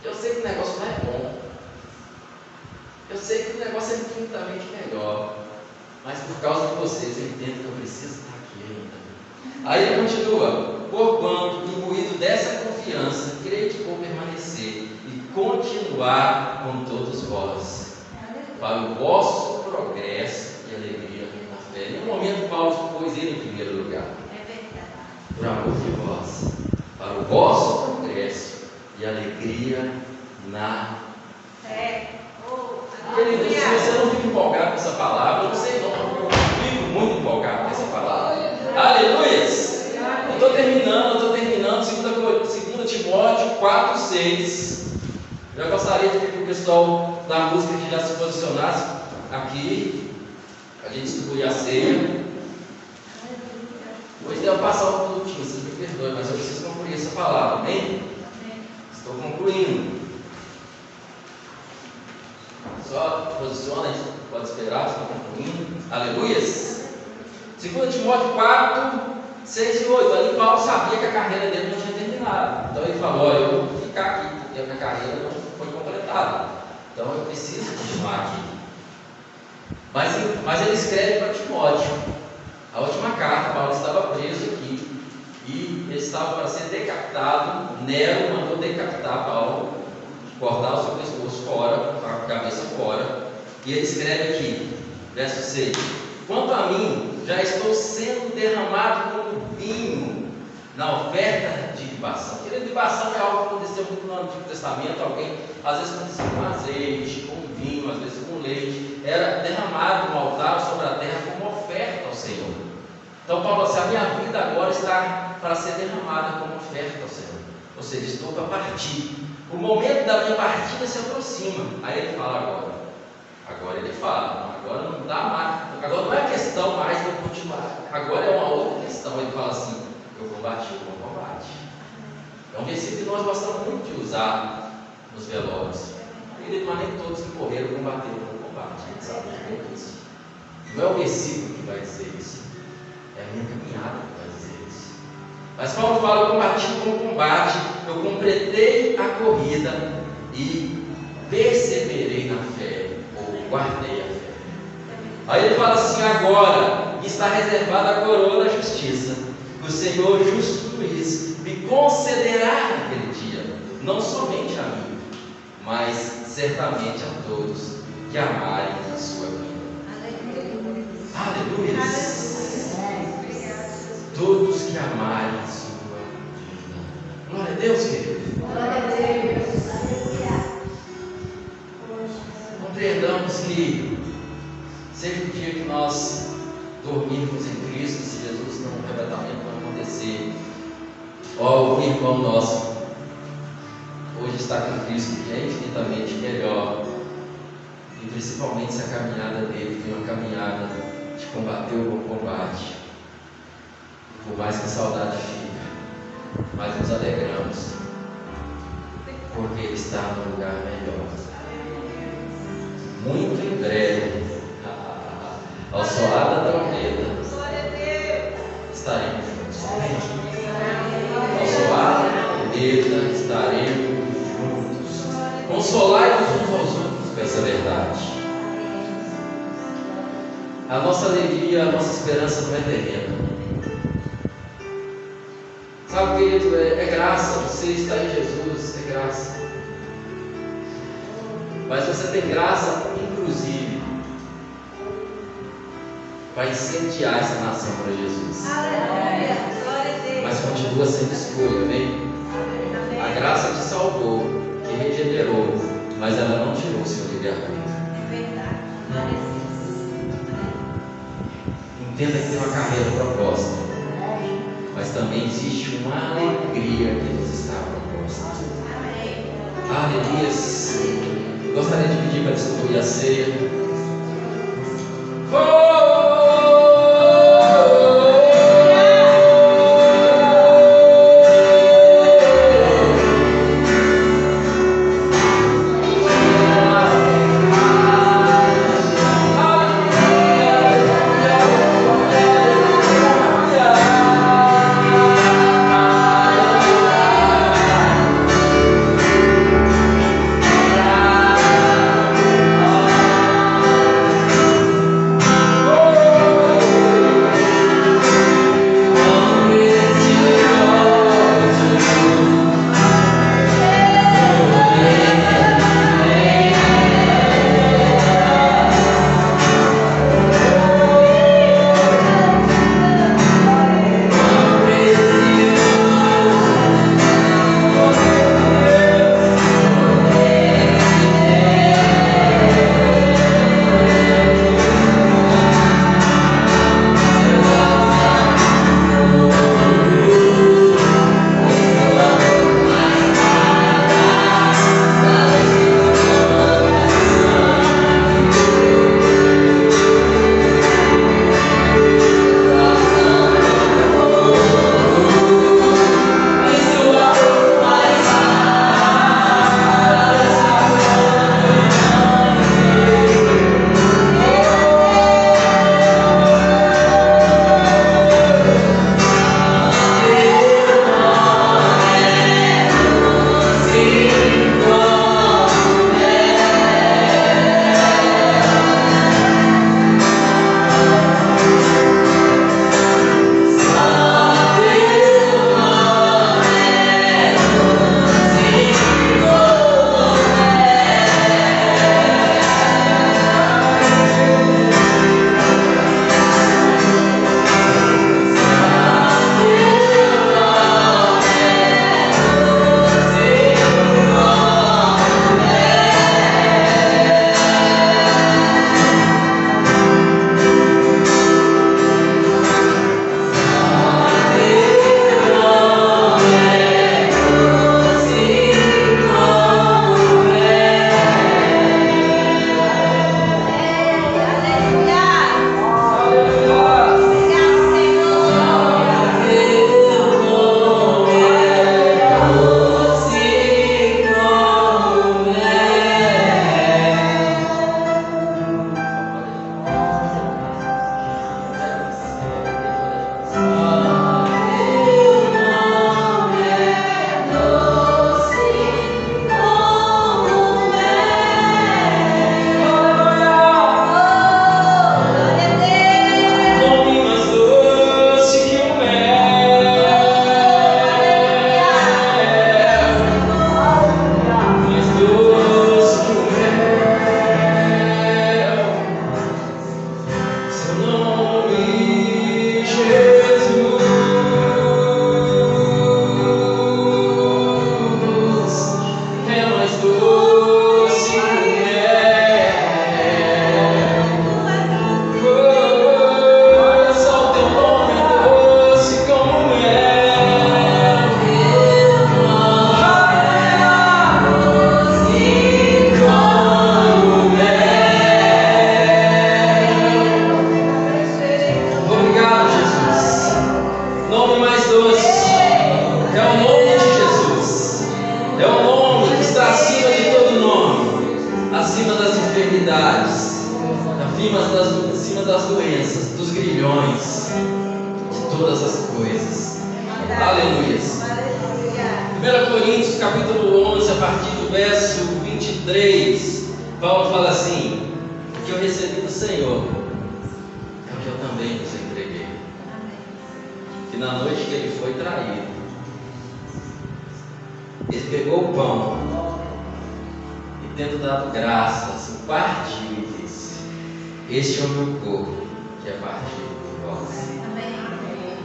Eu sei que o negócio não é bom, eu sei que o negócio é infinitamente melhor, mas por causa de vocês, eu entendo que eu preciso estar aqui ainda. Aí ele continua: porquanto, imbuído dessa confiança, creio que vou permanecer e continuar com todos vós, para o vosso progresso e alegria na fé. Em nenhum momento Paulo pôs ele em primeiro lugar. Por amor de vós, para o vosso progresso e alegria na fé. Querido, se você não fica empolgado com essa palavra, eu não sei não, eu fico muito empolgado com essa palavra. Aleluia! Eu estou terminando, 2 Timóteo 4:6. Já gostaria de pedir para o pessoal da música que já se posicionasse aqui, a gente distribuir a ceia. Hoje devo passar um minutinho, vocês me perdoem, mas eu preciso concluir essa palavra, amém? Estou concluindo. Só posiciona, a gente pode esperar, estou concluindo. Aleluias. 2 Timóteo 4:6 e 8. Ali Paulo sabia que a carreira dele não tinha terminado. Então ele falou: olha, eu vou ficar aqui, porque a minha carreira não foi completada. Então eu preciso continuar aqui. Mas ele escreve para Timóteo. A última carta, Paulo estava preso aqui e ele estava para ser decapitado. Nero mandou decapitar Paulo, cortar o seu pescoço fora, a cabeça fora, e ele escreve aqui, verso 6: quanto a mim, já estou sendo derramado como vinho na oferta de libação. Querido, libação é algo que aconteceu muito no Antigo Testamento. Alguém, às vezes, acontecia com azeite, com vinho, às vezes com leite, era derramado no altar sobre a terra como oferta ao Senhor. Então Paulo disse: a minha vida agora está para ser derramada como oferta ao Senhor. Ou seja, estou para partir, o momento da minha partida se aproxima. Aí ele fala agora. Agora ele fala, agora não dá mais, agora não é questão mais de eu continuar, agora é uma outra questão. Ele fala assim: eu combati o bom combate. É um versículo que nós gostamos muito de usar nos velórios. Ele não é nem todos que correram combateram o bom combate, a gente sabe muito bem disso. Não é o versículo que vai dizer isso, é a minha caminhada que vai dizer isso. Mas Paulo fala: eu combati o bom combate, eu completei a corrida e perseverei na fé. Guardei a fé. Aí ele fala assim: agora está reservada a coroa da justiça. O Senhor, justo juiz, me concederá naquele dia, não somente a mim, mas certamente a todos que amarem a sua vida. Aleluia. Todos que amarem a sua vida. Glória a Deus, querido. Glória a Deus. Compreendamos que seja o dia que nós dormirmos em Cristo, se Jesus não, o arrebatamento não acontecer, ó, o irmão nosso hoje está com Cristo, que é infinitamente melhor, e principalmente se a caminhada dele foi uma caminhada de combater o bom combate. Por mais que a saudade fique, mas nos alegramos, porque ele está no lugar melhor. Muito em breve, ao soar da trombeta, estaremos juntos. Ao soar da trombeta, estaremos juntos. Consolai-nos uns aos outros com essa verdade. A nossa alegria, a nossa esperança não é terrena. Sabe, querido, é graça. Você está em Jesus, é graça. Mas você tem graça, inclusive, para incendiar essa nação para Jesus. Aleluia. Glória a Deus. Mas continua sendo escolha, amém? A graça te salvou, te regenerou, mas ela não tirou o seu livre-arbítrio. É verdade. Glória a Deus. Entenda que tem uma carreira proposta, mas também existe uma alegria que nos está proposta. Aleluia. Gostaria de pedir para distribuir a ceia. enfermidades, acima das doenças, dos grilhões, de todas as coisas. Aleluia. 1 Coríntios capítulo 11, a partir do verso 23, Paulo fala assim: o que eu recebi do Senhor é o que eu também vos entreguei. Que na noite que ele foi traído, ele pegou o pão e, tendo dado graças, o partiu e disse: este é o meu corpo, que é partido por vós.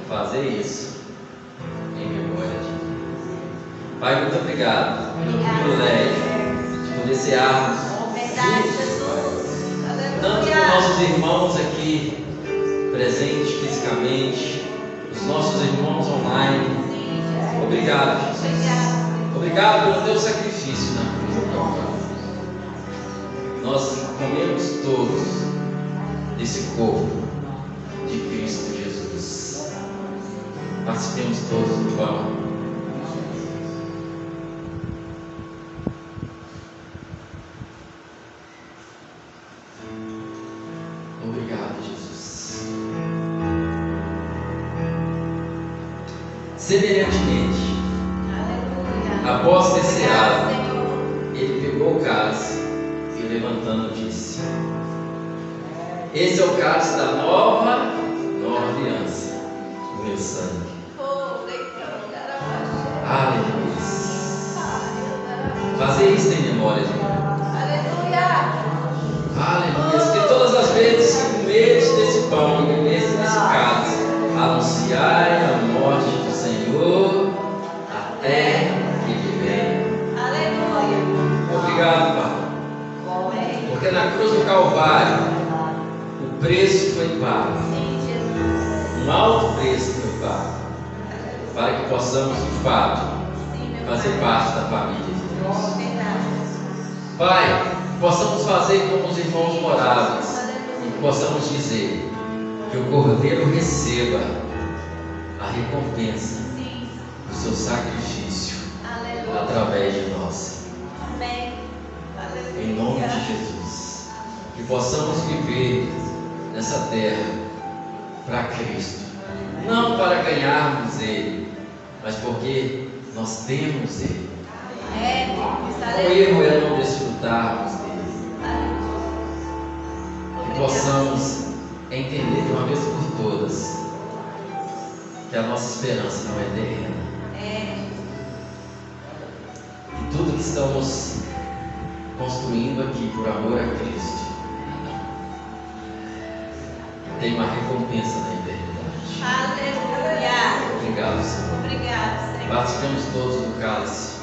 Fazer isso em memória de mim. Pai, muito obrigado pelo privilégio de poder cearmos juntos, tanto com nossos irmãos aqui presentes fisicamente, os nossos irmãos online. Obrigado, Jesus. Obrigado pelo teu sacrifício na cruz do Calvário. Nós comemos todos desse corpo de Cristo Jesus. Participemos todos do pão. Obrigado, Jesus. Semelhantemente, após ter ceado, ele pegou o cálice e, levantando, disse: esse é o cálice da nova aliança, o meu sangue. Aleluia. Fazer isso em memória de mim. Aleluia. Que todas as vezes que comeres desse pão e beberes desse cálice, anunciai a morte do Senhor até que ele venha. Aleluia. Obrigado, Pai. Porque na cruz do Calvário o preço foi pago. Um alto preço foi pago. Para que possamos, de fato, fazer parte da família de Deus. Pai, possamos fazer como os irmãos moráveis e possamos dizer que o Cordeiro receba a recompensa do seu sacrifício através de nós. Em nome de Jesus, que possamos viver nessa terra para Cristo, não para ganharmos Ele, mas porque nós temos Ele. O erro é não desfrutarmos dele. Que possamos entender de uma vez por todas que a nossa esperança não é terrena. E tudo que estamos construindo aqui por amor a Cristo tem uma recompensa na eternidade. Aleluia. Obrigado, Senhor. Obrigado, Senhor. Participemos todos do cálice.